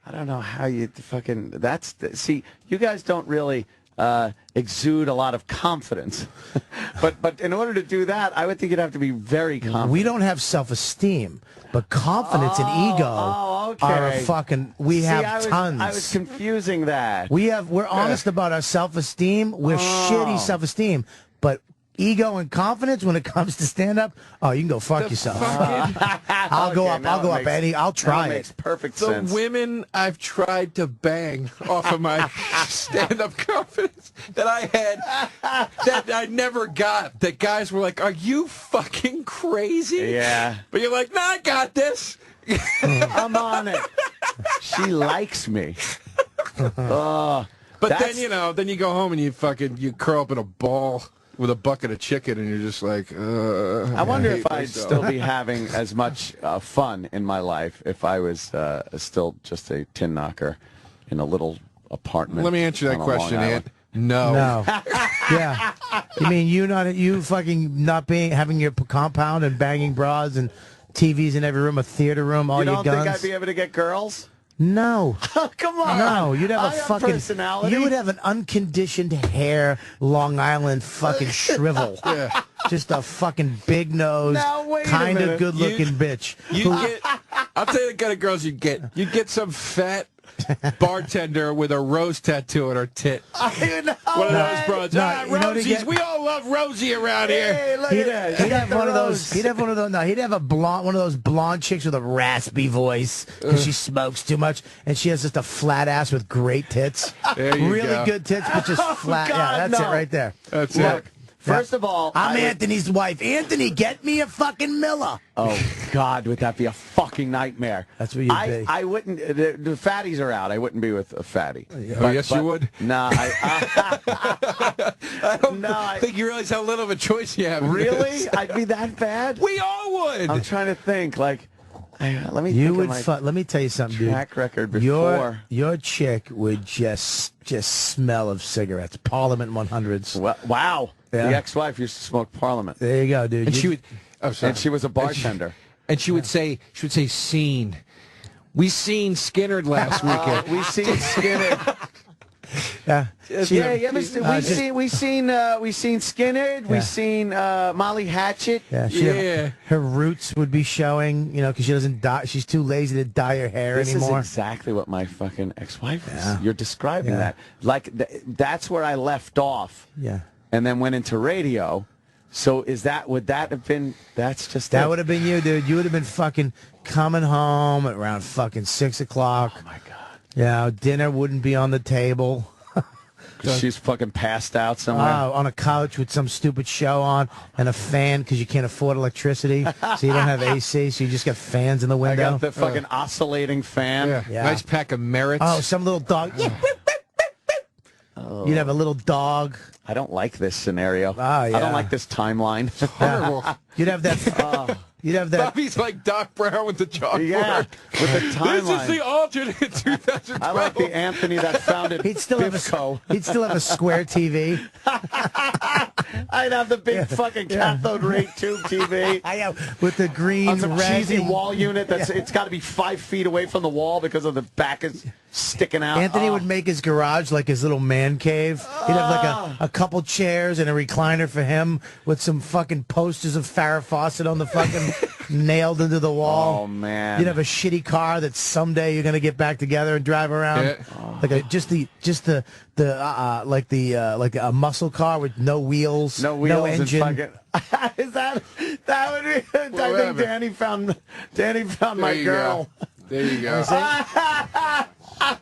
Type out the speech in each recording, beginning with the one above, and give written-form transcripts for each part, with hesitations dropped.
I don't know how you fucking. See, you guys don't really exude a lot of confidence, but in order to do that, I would think you'd have to be very confident. We don't have self-esteem, but confidence and ego are a fucking. We have tons. I was confusing that. We're honest about our self-esteem. We're shitty self-esteem, but ego and confidence when it comes to stand-up, you can go fuck yourself. I'll go up, Eddie. I'll try it. Makes perfect sense. The women I've tried to bang off of my stand-up confidence that I had, that I never got, that guys were like, are you fucking crazy? Yeah. But you're like, nah, I got this. I'm on it. She likes me. But then you go home and you curl up in a ball with a bucket of chicken, and you're just like, I wonder if I'd still be having as much fun in my life if I was still just a tin knocker in a little apartment. Let me answer that question, Ant. No. Yeah. You mean you fucking not having your compound and banging bras and TVs in every room, a theater room, all your guns? You don't think I'd be able to get girls? No. Oh, come on. No, you'd have personality. You would have an unconditioned hair, Long Island fucking shrivel. Yeah. Just a fucking big nose, kind of good looking bitch. I'll tell you the kind of girls you'd get. You'd get some fat bartender with a rose tattoo on her tit. One of those broads. Rosies. We all love Rosie around here. Hey, look at that. He'd have one of those. He'd have one of those. No, he'd have one of those blonde chicks with a raspy voice because she smokes too much, and she has just a flat ass with great tits. There you really go. good tits, but just flat. God, That's it right there. That's it. First of all, I'm Anthony's wife. Anthony, get me a fucking Miller. Oh, God, would that be a fucking nightmare? That's what you'd be. I wouldn't. The fatties are out. I wouldn't be with a fatty. Yes, you would? No, I don't think you realize how little of a choice you have. Really? I'd be that bad? We all would. I'm trying to think. Let me. You would. Let me tell you something, dude. Track record before your chick would just smell of cigarettes. Parliament 100s. Well, wow. Yeah. The ex-wife used to smoke Parliament. There you go, dude. And she would. Oh, sorry. And she was a bartender. And she would say, "Scene. We seen Skinnerd last weekend. We seen Skinnerd." Yeah. We seen Skinnerd. We seen Molly Hatchet. Yeah. Her roots would be showing, because she doesn't dye. She's too lazy to dye her hair anymore. This is exactly what my fucking ex-wife is. You're describing that. That's where I left off. Yeah. And then went into radio. So would that have been, that would have been you, dude. You would have been fucking coming home at around fucking 6 o'clock. Oh, my God. Yeah, dinner wouldn't be on the table. She's fucking passed out somewhere. On a couch with some stupid show on and a fan because you can't afford electricity. So you don't have AC, so you just got fans in the window. I got the fucking oscillating fan. Yeah. Nice pack of Merits. Oh, some little dog. You'd have a little dog. I don't like this scenario. I don't like this timeline. Horrible. You'd have that. You'd have that. Bobby's like Doc Brown with the chalkboard. Yeah, with the timeline. This is the alternate 2012. I like the Anthony that founded He'd still have a square TV. I'd have the big fucking cathode ray tube TV. With the green, on some red cheesy wall unit it's got to be 5 feet away from the wall because of the back is sticking out. Anthony would make his garage like his little man cave. He'd have like a couple chairs and a recliner for him with some fucking posters of Farrah Fawcett on the fucking nailed into the wall. Oh man! You'd have a shitty car that someday you're gonna get back together and drive around, like a muscle car with no wheels, no engine. And fucking, that would be? I think Danny found my girl. There you go.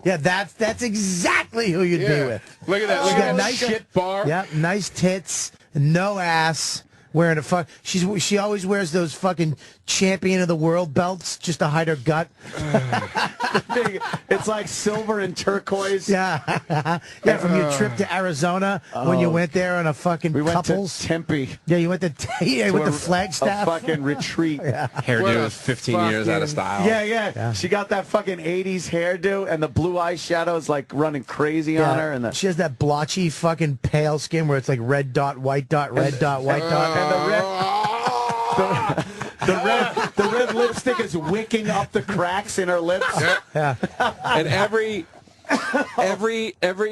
Yeah, that's exactly who you'd be with. Look at that. Look at that nice shit bar. Yeah, nice tits, no ass. Wearing she always wears those fucking champion of the world belts just to hide her gut. It's like silver and turquoise. Yeah, from your trip to Arizona when you went there on a fucking couples. Went to Tempe. Yeah, you went to with the Flagstaff. A fucking retreat. Hairdo is 15 years out of style. Yeah. She got that fucking 80s hairdo and the blue eyeshadows like running crazy on her. And she has that blotchy fucking pale skin where it's like red dot, white dot, red dot, white dot. And the red... The red lipstick is wicking up the cracks in her lips. Yeah. And every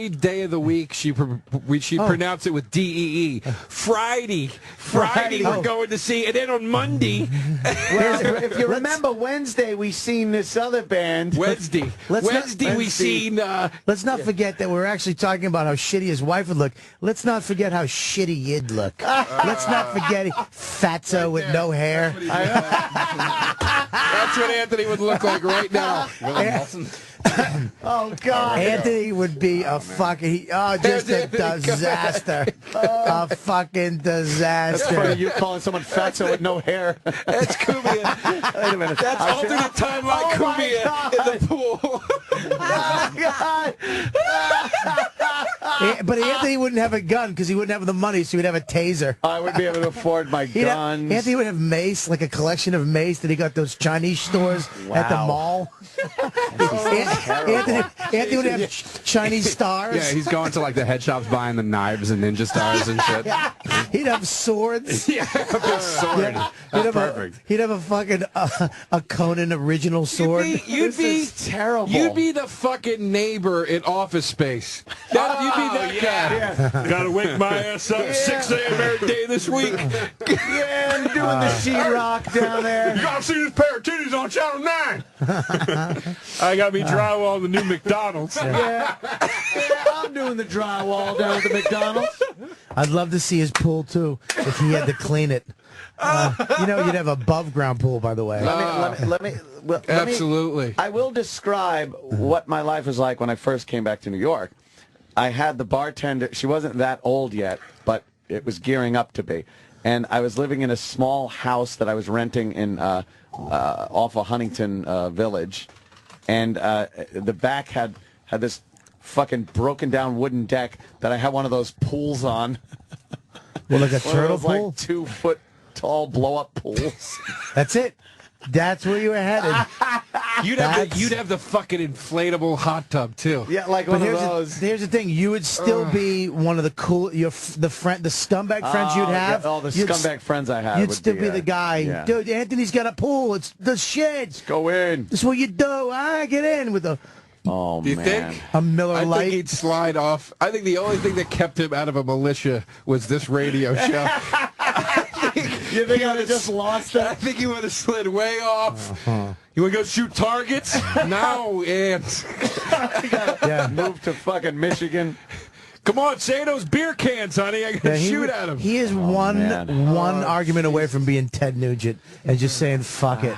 day of the week, she pronounce it with D-E-E. Friday, we're going to see. And then on Monday. Well, if you remember, Wednesday we seen this other band. Wednesday we seen. Let's not forget that we're actually talking about how shitty his wife would look. Let's not forget how shitty you'd look. Let's not forget fatso with no hair. That's what Anthony would look like right now. Oh, God. Anthony would be a fucking, just a disaster. A fucking disaster. That's funny, you calling someone fatso with no hair. That's Kumia. Wait a minute. That's alternate timeline Kumia in the pool. Oh, God. But Anthony wouldn't have a gun because he wouldn't have the money, so he'd have a taser. I would be able to afford my guns. Anthony would have mace, like a collection of mace that he got those Chinese stores at the mall. Anthony would have Chinese stars. Yeah, he's going to like the head shops buying the knives and ninja stars and shit. He'd have swords. Yeah, a big sword. That's perfect. He'd have a fucking a Conan original sword. You'd be terrible. You'd be the fucking neighbor in Office Space. You'd be that guy. Yeah. Gotta wake my ass up 6 a.m. every day this week. Yeah, I'm doing the sheetrock down there. You gotta see this pair of titties on Channel 9. I got me drywall in the new McDonald's. Yeah, I'm doing the drywall down at the McDonald's. I'd love to see his pool, too, if he had to clean it. You'd have above ground pool, by the way. Let me Absolutely. I will describe what my life was like when I first came back to New York. I had the bartender. She wasn't that old yet, but it was gearing up to be. And I was living in a small house that I was renting in off of Huntington Village. And the back had this fucking broken down wooden deck that I had one of those pools on. Well, like a turtle pool? Like 2 foot tall blow up pools. That's it. That's where you were headed. You'd have the fucking inflatable hot tub too. Yeah, like But one of those. here's the thing: you would still be one of the cool, the scumbag friends you'd have. Yeah, the scumbag friends I have. You'd still be the guy, yeah. dude. Anthony's got a pool. It's the shit. Go in. That's what you do. Get in with a Oh, Do you man. think? a Miller I Lite. think he'd slide off. I think the only thing that kept him out of a militia was this radio show. You think I'd have just lost I that? think he would have slid way off. You want to go shoot targets? No, Ant. Yeah. Move to fucking Michigan. Come on, say those beer cans, honey. I gotta shoot at him. He is one argument away from being Ted Nugent and just saying fuck it.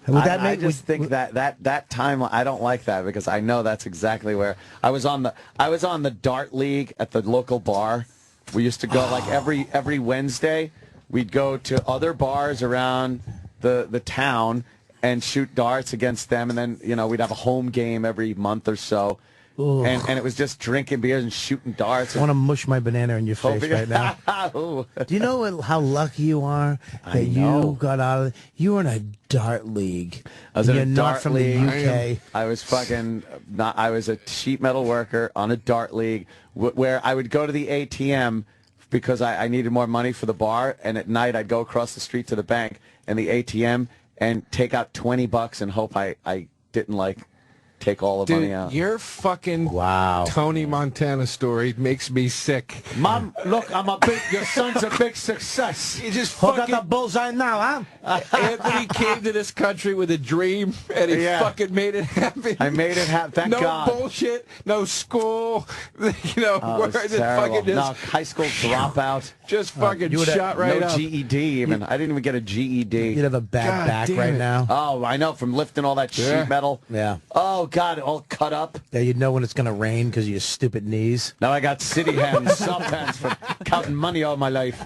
Would that I just think that time I don't like that because I know that's exactly where I was on the dart league at the local bar. We used to go like every Wednesday. We'd go to other bars around the town and shoot darts against them, and then we'd have a home game every month or so. And it was just drinking beers and shooting darts. I want to mush my banana in your face right now. Ooh. Do you know how lucky you are that you got out of it? You were in a dart league. I was in You're a not dart from league. the UK. I was I was a sheet metal worker on a dart league where I would go to the ATM because I needed more money for the bar, and at night I'd go across the street to the bank and the ATM and take out $20 and hope I didn't take all the money out. Your fucking Tony Montana story makes me sick. Mom, look, your son's a big success. You just Who got fucking... the bullseye now, huh? Anthony came to this country with a dream, and he fucking made it happen. I made it happen. Thank God. No bullshit. No school. It was terrible. No, high school dropout. Just fucking shot right no up. GED even. I didn't even get a GED. You'd have a bad back right now. Oh, I know, from lifting all that sheet metal. Yeah. Oh, God, all cut up. Yeah, you'd know when it's going to rain because of your stupid knees. Now I got city hands, soft hands for counting money all my life.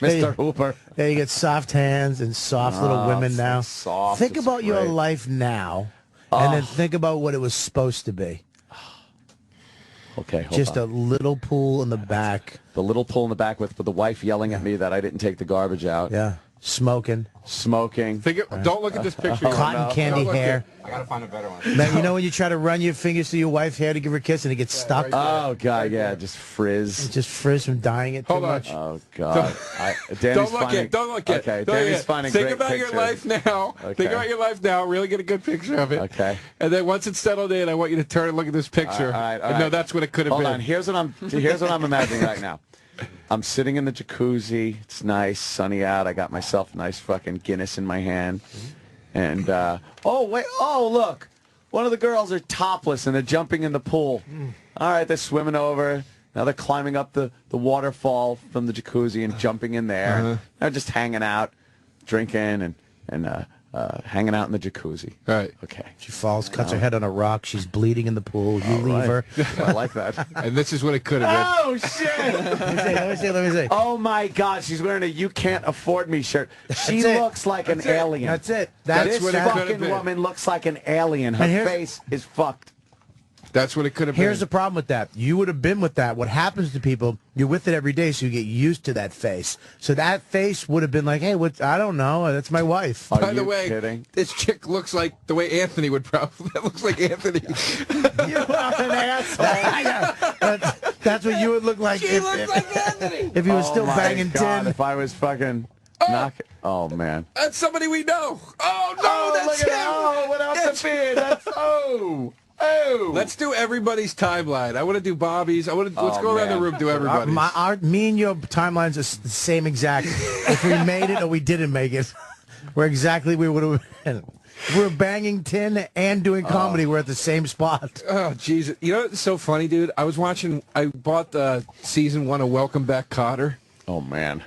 Mr. Hooper. Yeah, you get soft hands and soft little women now. Soft, think it's about your great. life now, and then think about what it was supposed to be. Okay, hold Just on. a little pool in the back. The little pool in the back with the wife yelling at me that I didn't take the garbage out. Yeah. Smoking. Don't look at this picture. Cotton candy hair. I gotta find a better one. Man, you know when you try to run your fingers through your wife's hair to give her a kiss and it gets stuck? Oh, God, yeah, just frizz. It just frizz from dyeing it too much. Oh, God. Don't look at. Okay, Danny's finding Think great about pictures. your life now. Okay. Think about your life now. Really get a good picture of it. Okay. And then once it's settled in, I want you to turn and look at this picture. All right. No, that's what it could have been. Hold on. Here's what I'm imagining right now. I'm sitting in the jacuzzi. It's nice, sunny out. I got myself a nice fucking Guinness in my hand. And, look. One of the girls are topless and they're jumping in the pool. All right, they're swimming over. Now they're climbing up the waterfall from the jacuzzi and jumping in there. They're just hanging out, drinking, and hanging out in the jacuzzi. Right. Okay. She falls, cuts her head on a rock. She's bleeding in the pool. You leave her. I like that. And this is what it could have been. Oh, shit. Let me see. Oh, my God. She's wearing a You Can't Afford Me shirt. She looks like an alien. That's it. This what it could have fucking been. woman looks like an alien. Her face is fucked. That's what it could have been. Here's the problem with that. You would have been with that. What happens to people, you're with it every day, so you get used to that face. So that face would have been like, hey, I don't know. That's my wife. By the way, kidding? this chick looks like the way Anthony would probably. That looks like Anthony. You are an asshole. That's what you would look like. She looks like Anthony. If he was still my banging God, tin. If I was fucking knocking. Oh, man. That's somebody we know. Oh, no, that's look him. at that. Without the beard. That's, oh. Let's do everybody's timeline. I want to do Bobby's. Let's go around the room, do everybody's. Me and your timelines are the same exact. If we made it or we didn't make it, we're exactly we would have been. If we're banging tin and doing comedy. We're at the same spot. Oh, Jesus. You know what's so funny, dude? I bought the season 1 of Welcome Back, Kotter. Oh, man.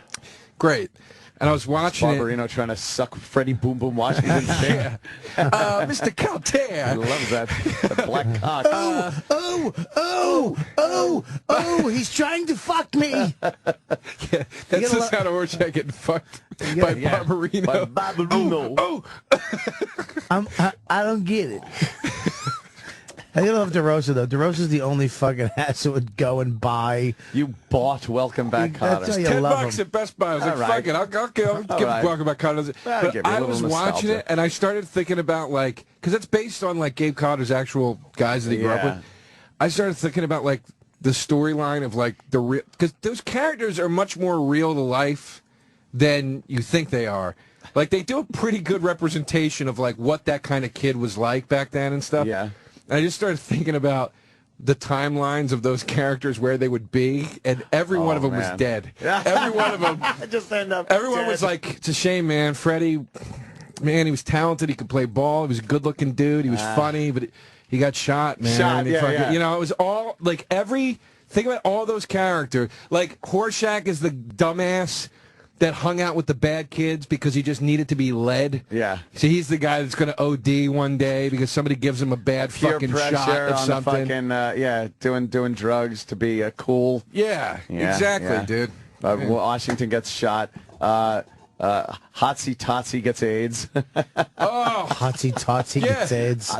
Great. And I was watching Barbarino trying to suck Freddie Boom Boom Washington's dick. Mr. I Calter. love that. The black cock. He's trying to fuck me. Yeah, that's the sound of Orchak getting fucked by Barbarino. By Barbarino. I don't get it. I love Derosa, though. Derosa's the only fucking ass that would go and buy. You bought Welcome Back, Kotter. That's how you $10 him. at Best Buy. I was like, fuck it, I'll give Welcome Back, Kotter. But I was watching it, and I started thinking about, like, because it's based on, like, Gabe Cotter's actual guys that he grew up with. I started thinking about, like, the storyline of, like, the real... Because those characters are much more real to life than you think they are. Like, they do a pretty good representation of, like, what that kind of kid was like back then and stuff. Yeah. And I just started thinking about the timelines of those characters, where they would be, and every one of them was dead. Every one of them. Just end up Everyone dead. was like, it's a shame, man. Freddie, man, he was talented. He could play ball. He was a good-looking dude. He was funny, but he got shot, man. You know, it was all, like, think about all those characters. Like, Horshack is the dumbass that hung out with the bad kids because he just needed to be led. Yeah. So he's the guy that's going to OD one day because somebody gives him a bad fucking shot of on something. The fucking, doing drugs to be cool. Yeah, exactly, dude. Washington gets shot. Hotsy Totsy gets AIDS. Hotsy Totsy gets AIDS.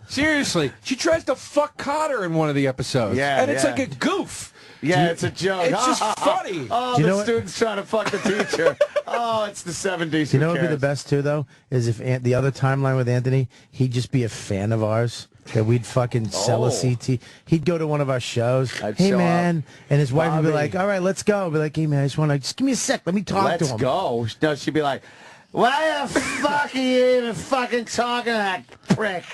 Seriously. She tries to fuck Kotter in one of the episodes. Yeah, and it's like a goof. Yeah, it's a joke. It's just funny. Oh, Do you know the student's trying to fuck the teacher. Oh, it's the 70s. You know what would be the best, too, though? Is if the other timeline with Anthony, he'd just be a fan of ours. That we'd fucking sell a CT. He'd go to one of our shows. Hey, man. And his wife would be like, all right, let's go. I'd be like, hey, man, just give me a sec. Let me talk to him. Let's go. No, she'd be like, why the fuck are you even fucking talking to that prick?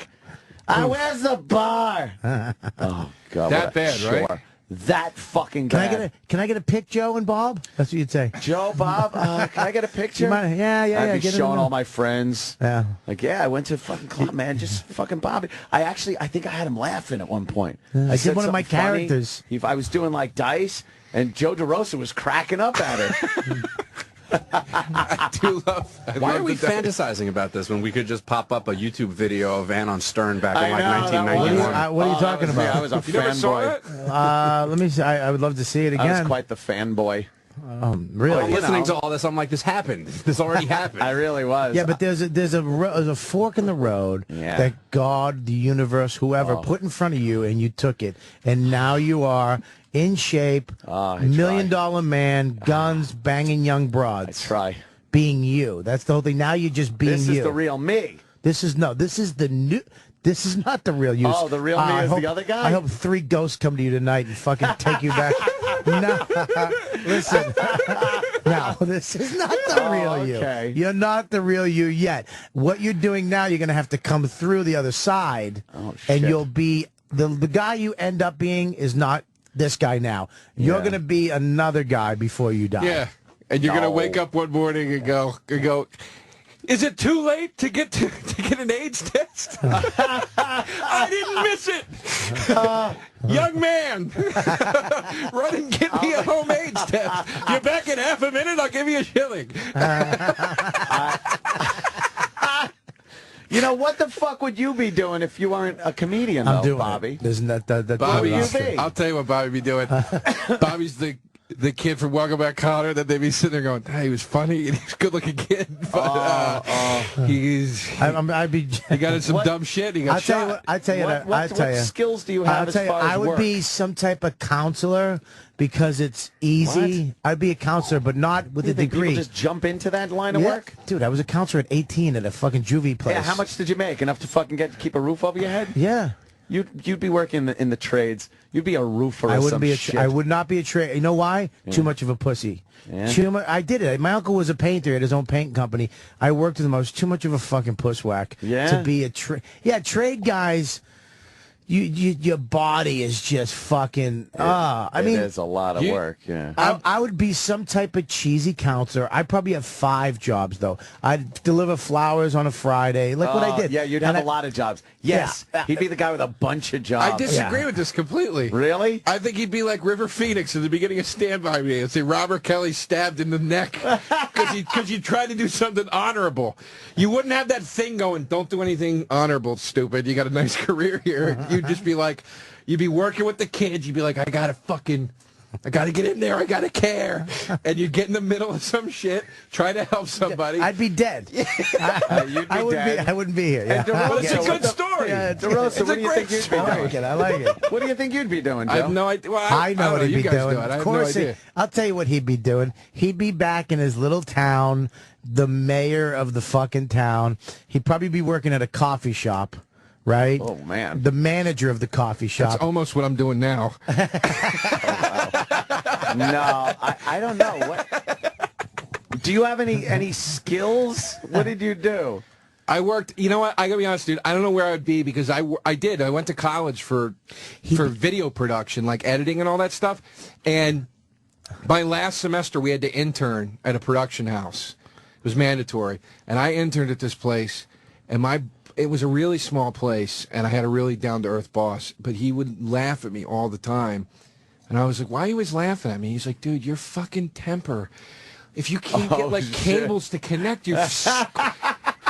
Where's the bar? Oh, God. That bad, right? That fucking guy. Can I get a pic, Joe and Bob? That's what you'd say. Joe, Bob, can I get a picture? Yeah. I'd be showing all my friends. Yeah. Like, I went to fucking club, man. Just fucking Bobby. I think I had him laughing at one point. I said did one of my something funny. characters. I was doing like dice, and Joe Derosa was cracking up at her. I do love. Why are we fantasizing about this when we could just pop up a YouTube video of Ann on Stern back in like I know, 1991? What are you talking about? I was a You never saw fanboy. it? Let me see. I would love to see it again. I was quite the fanboy. Really? I'm listening to all this. I'm like, this happened. This already happened. I really was. Yeah, but there's a fork in the road that God, the universe, whoever put in front of you, and you took it, and now you are in shape, $1 million man, guns, banging young broads. I try. Being you. That's the whole thing. Now you're just being you. This is the real me. This is the new. This is not the real you. Oh, the real me is the other guy? I hope 3 ghosts come to you tonight and fucking take you back. No, listen. No, this is not the real you. You're not the real you yet. What you're doing now, you're going to have to come through the other side. Oh, shit. And you'll be... The guy you end up being is not this guy now. You're going to be another guy before you die. Yeah. And you're going to wake up one morning and go... Is it too late to get an AIDS test? I didn't miss it. Young man, run and get me a home AIDS test. You're back in half a minute, I'll give you a shilling. You know, what the fuck would you be doing if you weren't a comedian, I'm doing Bobby? Isn't that Bobby, what would you be? I'll tell you what Bobby be doing. Bobby's the kid from Welcome Back, Kotter, that they'd be sitting there going, hey, he was funny and he was a good-looking kid. But I'd be. He got in some dumb shit. He got shot. What skills do you have as far as I would work? be some type of counselor because it's easy. What? I'd be a counselor, but not with a degree. People just jump into that line of work? Dude, I was a counselor at 18 at a fucking juvie place. Yeah, how much did you make? Enough to fucking keep a roof over your head? Yeah. You'd be working in the trades. You'd be a roofer. I would not be a trade. You know why? Yeah. Too much of a pussy. Yeah. I did it. My uncle was a painter at his own paint company. I worked with him. I was too much of a fucking pusswhack to be a trade. Yeah, trade guys. Your body is just fucking. I mean, it's a lot of work. Yeah, I would be some type of cheesy counselor. I'd probably have 5 jobs though. I'd deliver flowers on a Friday, like what I did. Yeah, you'd have a lot of jobs. Yes, he'd be the guy with a bunch of jobs. I disagree with this completely. Really? I think he'd be like River Phoenix at the beginning of Stand By Me. It'd say Robert Kelly stabbed in the neck because he tried to do something honorable. You wouldn't have that thing going, don't do anything honorable, stupid. You got a nice career here. You'd just be like, you'd be working with the kids. You'd be like, I got to get in there. I got to care. And you'd get in the middle of some shit, try to help somebody. I'd be dead. You'd be dead. I wouldn't be here. Yeah. Well, it's a good story. Yeah, Derosa, what do you think you'd be doing? I like it. What do you think you'd be doing, Joe? I have no idea. Well, I know what he'd be doing. Of course, I'll tell you what he'd be doing. He'd be back in his little town, the mayor of the fucking town. He'd probably be working at a coffee shop. Right? Oh, man. The manager of the coffee shop. That's almost what I'm doing now. No, I don't know. What? Do you have any skills? What did you do? I worked, you know what, I gotta be honest, dude, I don't know where I would be because I went to college for video production, like editing and all that stuff, and my last semester we had to intern at a production house. It was mandatory, and I interned at this place, and it was a really small place, and I had a really down-to-earth boss, but he would laugh at me all the time. And I was like, why are you always laughing at me? He's like, dude, your fucking temper. If you can't get, like, cables to connect, you're...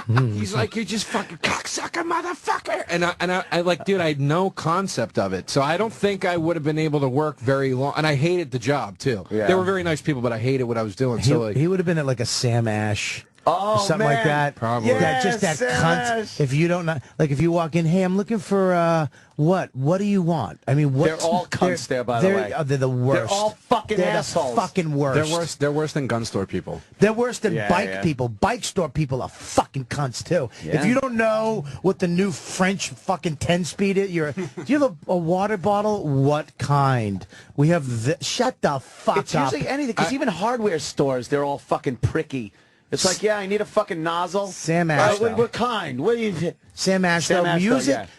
He's like, you're just fucking cocksucker, motherfucker. And I like, dude, I had no concept of it. So I don't think I would have been able to work very long. And I hated the job, too. Yeah. They were very nice people, but I hated what I was doing. He would have been at, like, a Sam Ash. Oh, something man. like that. Probably. Yeah, just that cunt. If you don't know, like if you walk in, hey, I'm looking for what? What do you want? I mean, they're all cunts there, by the way. They're the worst. They're all fucking assholes. The fucking worst. They're worse than gun store people. They're worse than bike people. Bike store people are fucking cunts too. Yeah. If you don't know what the new French fucking 10-speed is, do you have a water bottle? What kind? We have shut the fuck up. It's usually anything, because even hardware stores, they're all fucking pricky. It's like, yeah, I need a fucking nozzle. Sam Ash. What kind? What do you? Sam Ash.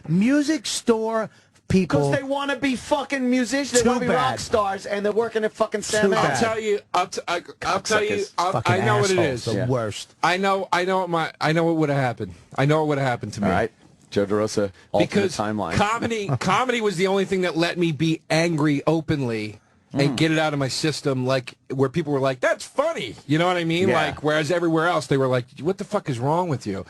Music store people. Because they want to be fucking musicians. They want to be rock stars, and they're working at fucking Sam Ash. I'll tell you. I know what it is. The worst. I know what would have happened. I know what would have happened to me. All right. Joe Derosa, alternate timeline. Comedy was the only thing that let me be angry openly. And get it out of my system, like, where people were like, that's funny. You know what I mean? Yeah. Like, whereas everywhere else, they were like, what the fuck is wrong with you?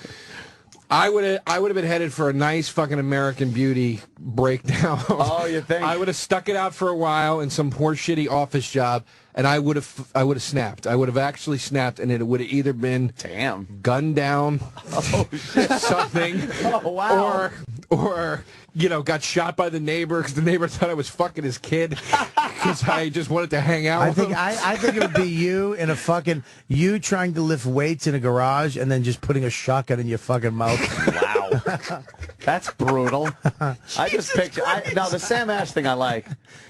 I would have been headed for a nice fucking American Beauty breakdown. Oh, you think? I would have stuck it out for a while in some poor shitty office job, and I would have snapped. I would have actually snapped, and it would have either been gunned down, something, or got shot by the neighbor because the neighbor thought I was fucking his kid because I just wanted to hang out with him. I think it would be you trying to lift weights in a garage and then just putting a shotgun in your fucking mouth. Wow. That's brutal. I just picture... now, the Sam Ash thing I like.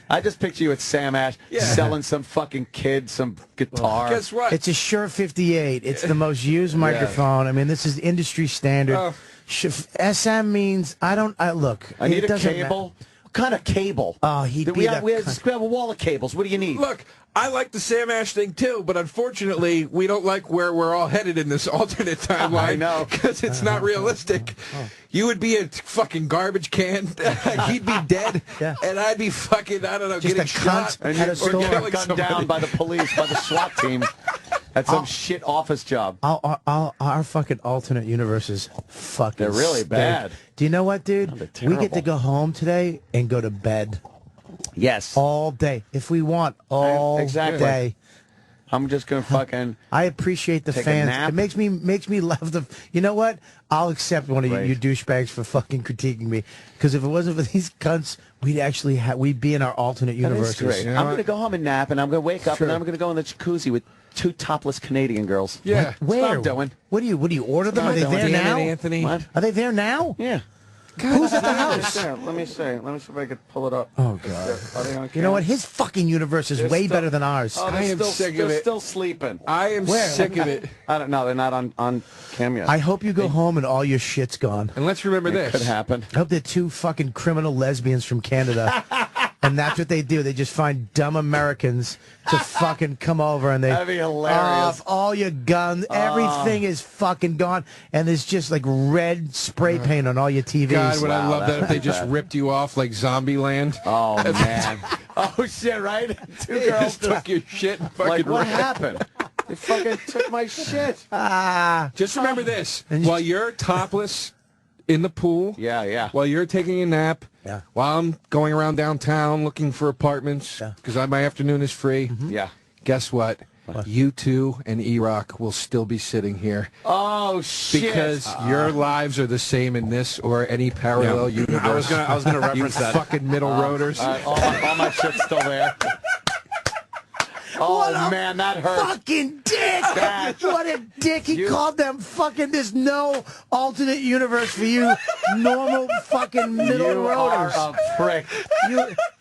I just picture you at Sam Ash selling some fucking kid some guitar. Well, guess what? It's a Shure 58. It's the most used microphone. I mean, this is industry standard. SM means... look. I need a cable. What kind of cable? Oh, we have a wall of cables. What do you need? Look, I like the Sam Ash thing too, but unfortunately, we don't like where we're all headed in this alternate timeline. I know. Because it's not realistic. You would be a fucking garbage can. He'd be dead. Yeah. And I'd be fucking, I don't know, just getting a cunt shot. at a store. Gunned down by the police, by the SWAT team. At some shit office job. Our fucking alternate universes fucking They're really stink. bad. Do you know what, dude? They're We get to terrible. go home today and go to bed. Yes. All day. If we want, all Exactly. day. I'm just going to fucking... I appreciate the take a fans. nap. It makes me love the... You know what? I'll accept one of you douchebags for fucking critiquing me. Because if it wasn't for these cunts, we'd be in our alternate universes. Great. I'm going to go home and nap, and I'm going to wake up, and then I'm going to go in the jacuzzi with 2 topless Canadian girls. Yeah. That's what I'm doing. What do you order them? Are they there now? Anthony. What? Are they there now? Yeah. Who's at the house? Let me see if I could pull it up. Oh, God. Are they on You know what? His fucking universe is They're way still- better than ours. Oh, I am sick of they're it. still sleeping. I am sick of it. I don't know. They're not on cam yet. I hope you go home and all your shit's gone. And let's remember this. Could happen. I hope they're 2 fucking criminal lesbians from Canada. And that's what they do. They just find dumb Americans to fucking come over and they That'd be hilarious. off all your guns. Everything is fucking gone. And there's just like red spray paint on all your TVs. God, would I Wow, love that if they that's just bad. ripped you off like Zombieland. Oh, man. Oh, shit, right? 2 They girls just took your shit and fucking like, what ran. happened? They fucking took my shit. Just remember this. While you're topless in the pool, Yeah. while you're taking a nap, Yeah. while I'm going around downtown looking for apartments, because my afternoon is free, Yeah. guess what? You two and E-Rock will still be sitting here. Oh, shit. Because your lives are the same in this or any parallel universe. I was gonna reference you that. fucking middle roaders. All my shit's still there. Oh, man, that hurts. Fucking dick! That- What a dick! He called them fucking. There's no alternate universe for you, normal fucking middle You are roaders. a prick.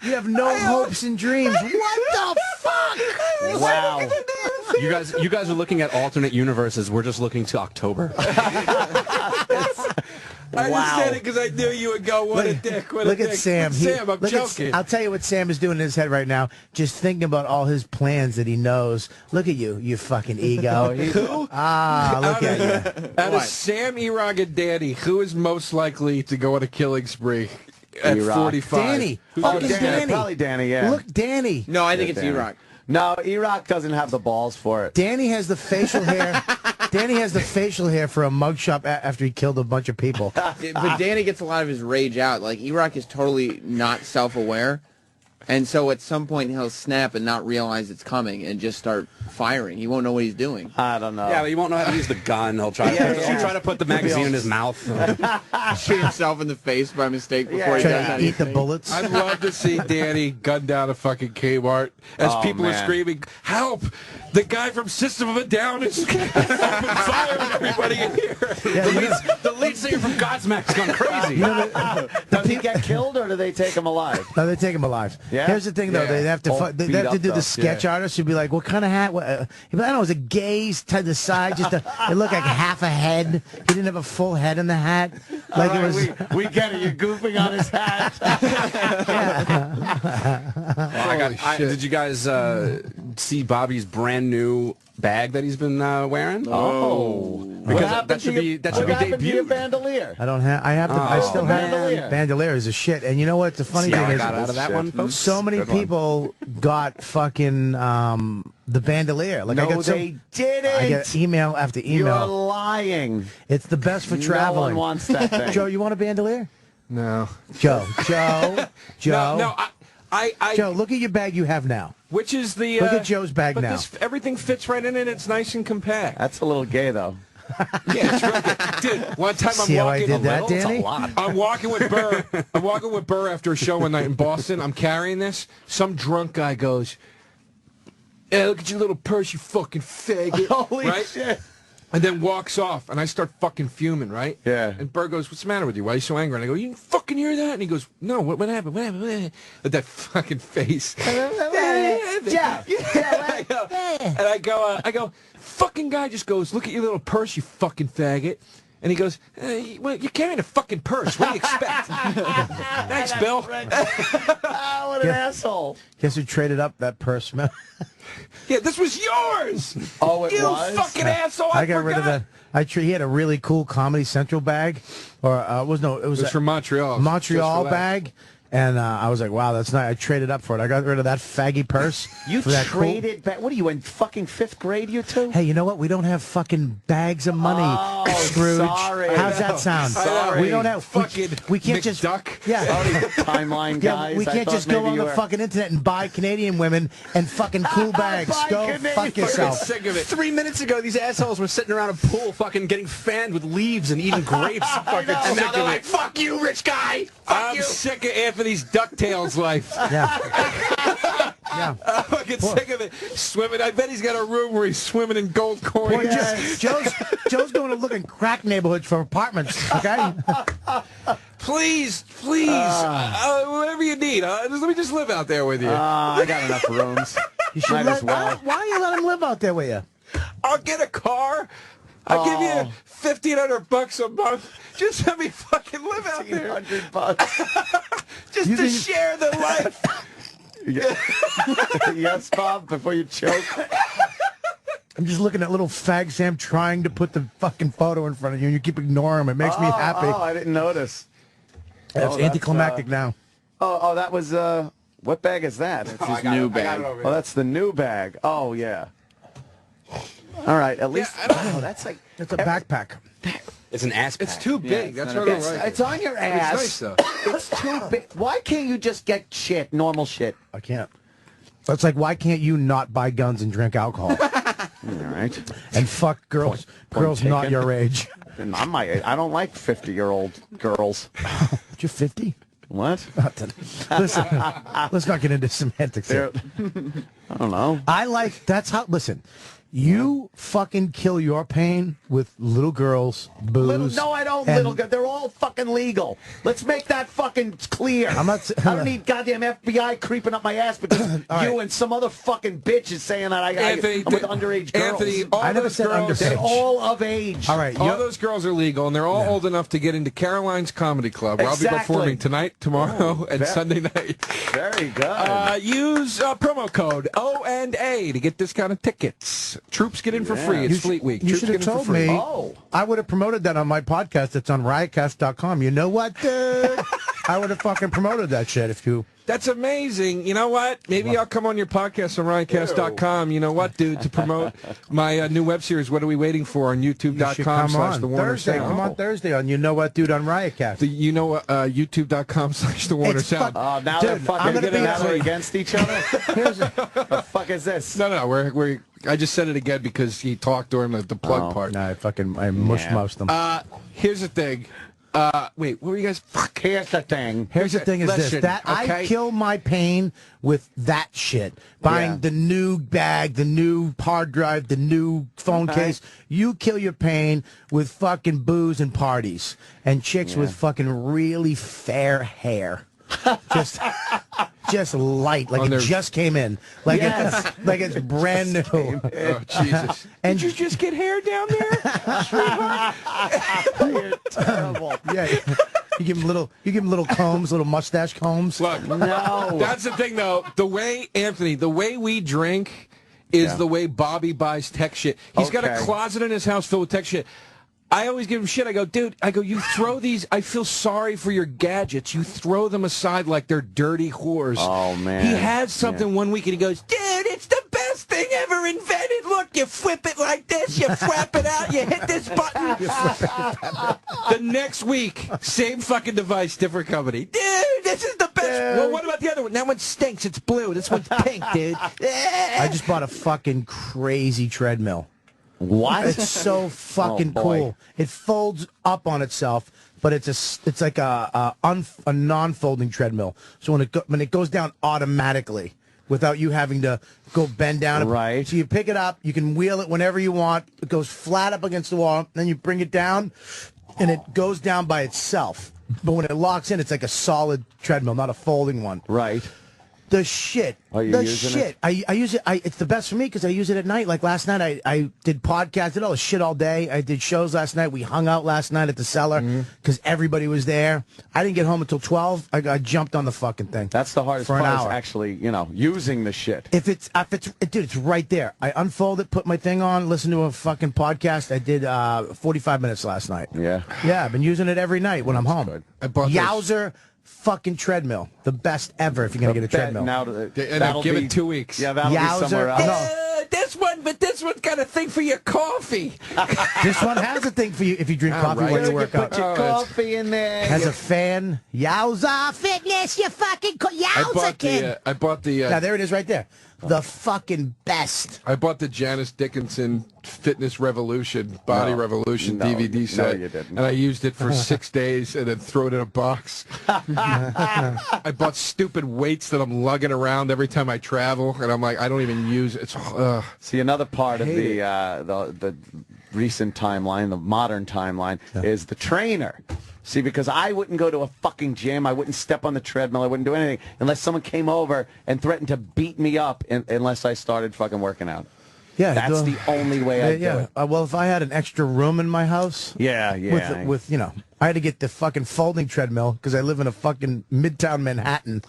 You have no hopes and dreams. What the fuck? Wow. You guys are looking at alternate universes. We're just looking to October. I just said it because I knew you would go, what a dick, what a Look dick. at Sam. Sam, I'm joking. I'll tell you what Sam is doing in his head right now. Just thinking about all his plans that he knows. Look at you, you fucking ego. Who? Look at you. Out of Sam, E-Rock, and Danny, who is most likely to go on a killing spree at E-Rock. 45? Danny. Who's Fucking gonna- Danny. Probably Danny, yeah. Look, Danny. No, I think it's Danny. E-Rock. No, E-Rock doesn't have the balls for it. Danny has the facial hair. Danny has the facial hair for a mugshot after he killed a bunch of people. But Danny gets a lot of his rage out. Like, E-Rock is totally not self-aware. And so at some point he'll snap and not realize it's coming and just start firing. He won't know what he's doing. I don't know. Yeah, but he won't know how to use the gun. He'll try. He'll try to put the magazine in his mouth. Shoot himself in the face by mistake before he Try does to anything. eat the bullets. I'd love to see Danny gun down a fucking Kmart as Oh, people are man. screaming, help! The guy from System of a Down is firing everybody in here. The lead singer from Godsmack's gone crazy. Does he get killed or do they take him alive? No, they take him alive. Yeah? Here's the thing, though. Yeah. They have to All they beat have to up, do though. the sketch artist who'd be like, "What kind of hat?" He'd be like, I don't know. It was a gaze to the side, just it looked like half a head. He didn't have a full head in the hat. Like All it was. right, we get it. You're goofing on his hat. Did you guys see Bobby's brand new bag that he's been wearing? Oh. Because that should be What happened to your debuted. bandolier? I don't have. I have. To, I still have. Bandolier. Bandolier is a shit. And you know what? The funny See how thing I is, got out of that one, folks? so many Good one. people got fucking The bandolier. Like, no, they didn't. I get email after email. You're lying. It's the best for traveling. No one wants that thing. Joe, you want a bandolier? No. Joe. No, Joe, look at your bag you have now. Which is the... Look at Joe's bag but now. Everything fits right in it. It's nice and compact. That's a little gay, though. Yeah, it's really good. Dude, one time See I'm how I walking... did that, Danny? I'm walking with Burr. I'm walking with Burr after a show one night in Boston. I'm carrying this. Some drunk guy goes, "Hey, look at your little purse, you fucking faggot." Holy shit. And then walks off, and I start fucking fuming, right? Yeah. And Burr goes, "What's the matter with you? Why are you so angry?" And I go, "You didn't fucking hear that?" And he goes, "No, what happened? What happened? What happened?" With that fucking face. Yeah. And I go, fucking guy just goes, "Look at your little purse, you fucking faggot." And he goes, "Well, you're carrying a fucking purse. What do you expect?" Thanks, Bill. What an asshole. Guess who traded up that purse, man? Yeah, this was yours. Oh, it you was? You fucking asshole. I got rid of that. He had a really cool Comedy Central bag. Or, it was from Montreal. Montreal bag. And I was like, wow, that's nice. I traded up for it. I got rid of that faggy purse. You traded back? What are you, in fucking 5th grade, you two? Hey, you know what? We don't have fucking bags of money, Scrooge. Sorry. How's that sound? Sorry. We don't have fucking we can't McDuck. just yeah. Timeline guys. Yeah, we can't just go on the fucking internet and buy Canadian women and fucking cool bags. Go fuck yourself. Sick of it. 3 minutes ago, these assholes were sitting around a pool fucking getting fanned with leaves and eting grapes. And now they're like, "Fuck you, rich guy. Fuck you." I'm sick of Anthony's DuckTales life. Yeah. Yeah. I'm fucking sick of it. Swimming. I bet he's got a room where he's swimming in gold coins. Boy, Joe's going to look in crack neighborhoods for apartments, okay? Please, whatever you need. Let me just live out there with you. I got enough rooms. You should Might as well. Why you let him live out there with you? I'll get a car. I'll give you $1,500 a month. Just let me fucking live out there. $1,500. Just to share the life. Yes, Bob, before you choke. I'm just looking at little fag Sam trying to put the fucking photo in front of you, and you keep ignoring him. It makes me happy. Oh, I didn't notice. It's anticlimactic now. Oh, that was, what bag is that? It's his new bag. Oh, that's the new bag. Oh, yeah. All right, at least. That's like. It's a backpack. It's an ass pack. It's too big. That's what I don't like. It's on your ass. It's nice, though. It's too big. Why can't you just get shit, normal shit? I can't. It's like, why can't you not buy guns and drink alcohol? All right. And fuck girls girls not taken. your age. I'm my age. I don't like 50-year-old girls. You're 50? What? Listen, let's not get into semantics here. I don't know. Listen, you fucking kill your pain with little girls, booze. No, I don't, little girls. They're all fucking legal. Let's make that fucking clear. I don't need goddamn FBI creeping up my ass because you and some other fucking bitch is saying that I'm with underage girls. Anthony, I never said underage. They're all of age. All right. All those girls are legal, and they're all old enough to get into Caroline's Comedy Club, where I'll be performing tonight, tomorrow, and Sunday night. Very good. Use promo code O&A to get discounted tickets. Troops get in for free. It's Fleet Week. You Troops should have get in for told free. me. Oh. I would have promoted that on my podcast. It's on riotcast.com. You know what, dude? I would have fucking promoted that shit if you... That's amazing. You know what? Maybe I'll come on your podcast on riotcast.com. You know what, dude? To promote my new web series, What Are We Waiting For? On YouTube.com/The Warner Thursday. Sound. Come on Thursday on You Know What, Dude on Riotcast. YouTube.com/The Warner Sound. Oh, now Dude, they're fucking against each other? The fuck is this? No, we're I just said it again because he talked during the plug part. No, I mushed most of them. Here's the thing. Wait, what were you guys? Fuck, here's the thing. Here's the thing is this, Listen, that okay? I kill my pain with that shit. Buying the new bag, the new hard drive, the new phone case. You kill your pain with fucking booze and parties. And chicks with fucking really fair hair. Just light, like it just came in. Like like it's brand new. Oh, Jesus. And did you just get hair down there? You're terrible. yeah. You give them little combs, little mustache combs. Look, No. that's the thing, though. The way we drink is the way Bobby buys tech shit. He's got a closet in his house filled with tech shit. I always give him shit. I go, dude, you throw these. I feel sorry for your gadgets. You throw them aside like they're dirty whores. Oh, man. He had something one week and he goes, dude, it's the best best thing ever invented. Look, you flip it like this, you flap it out, you hit this button. The next week, same fucking device, different company. Dude, this is the best. Well, what about the other one? That one stinks. It's blue. This one's pink, dude. I just bought a fucking crazy treadmill. What? It's so fucking cool. It folds up on itself, but it's like a non-folding treadmill. So when it goes down automatically, without you having to go bend down. Right. So you pick it up, you can wheel it whenever you want. It goes flat up against the wall, then you bring it down, and it goes down by itself. But when it locks in, it's like a solid treadmill, not a folding one. Right. The shit. Are you the using shit. it? I use it. It's the best for me because I use it at night. Like last night, I did podcasts, did all the shit all day. I did shows last night. We hung out last night at the Cellar because everybody was there. I didn't get home until 12. I jumped on the fucking thing. That's the hardest for part, an is hour. actually, using the shit. Dude, it's right there. I unfold it, put my thing on, listen to a fucking podcast. I did 45 minutes last night. Yeah. Yeah, I've been using it every night when I'm home. good. I bought Yowzer fucking treadmill. The best ever if you're going to get a treadmill. Now, And give it 2 weeks. Yeah, that'll Yowzer. be somewhere else. No. This one's got a thing for your coffee. This one has a thing for you if you drink coffee right. while you You work out. put your coffee in there. Has a fan. Yowza Fitness, you fucking Yowza kid. I bought the. Now there it is right there. The fucking best. I bought the Janice Dickinson Fitness Revolution, Body Revolution No, DVD set. No, you didn't. And I used it for 6 days and then threw it in a box. I bought stupid weights that I'm lugging around every time I travel, and I'm like, I don't even use it. It's, See, another part of the recent timeline, the modern timeline, is the trainer. See, because I wouldn't go to a fucking gym, I wouldn't step on the treadmill, I wouldn't do anything unless someone came over and threatened to beat me up unless I started fucking working out. Yeah, That's the only way I'd do it. Well, if I had an extra room in my house, Yeah. with I had to get the fucking folding treadmill because I live in a fucking midtown Manhattan.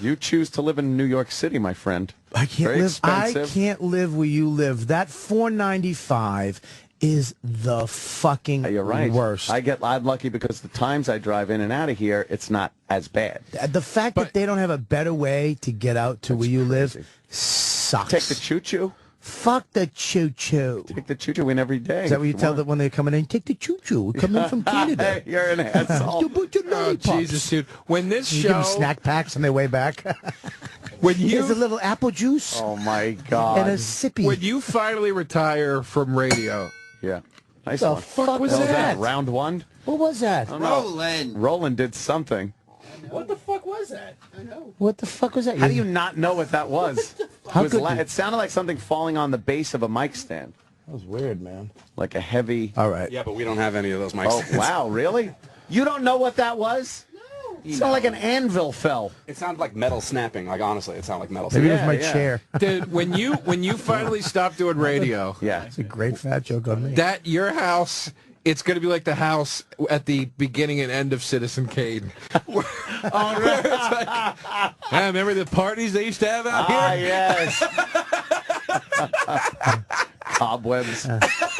You choose to live in New York City, my friend. I can't Very live. expensive. I can't live where you live. That $4.95 is the fucking You're right. worst. I'm lucky because the times I drive in and out of here, it's not as bad. The fact that they don't have a better way to get out to where you live sucks. Take the choo-choo. Fuck the choo-choo. Take the choo-choo in every day. Is that what you tell them when they're coming in? Take the choo-choo. We're coming in from Canada. You're an asshole. You put your oh, lollipops. Jesus, dude. When this You give them show... snack packs on their way back. When Here's a you... little apple juice Oh, my God. and a sippy. When you finally retire from radio... Yeah. Nice the one. fuck was What was that? Round one? What was that? Roland did something. What the fuck was that? I know. What the fuck was that? How do you not know what that was? How could you? It sounded like something falling on the base of a mic stand. That was weird, man. Like a heavy... All right. Yeah, but we don't have any of those mics. Oh, wow, really? You don't know what that was? No. It sounded like an anvil fell. It sounded like metal snapping. Like, honestly, it sounded like metal Maybe snapping. it was my chair. Dude, when you finally stop doing radio... Yeah. It's a great fat joke on me. That your house, it's going to be like the house at the beginning and end of Citizen Kane. Where it's like, remember the parties they used to have out here? yes. Cobwebs.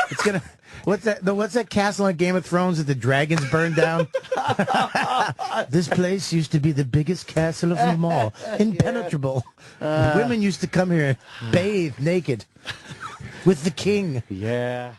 It's gonna. What's that castle on Game of Thrones that the dragons burned down? This place used to be the biggest castle of them all, impenetrable. Women used to come here and bathe naked with the king. Yeah.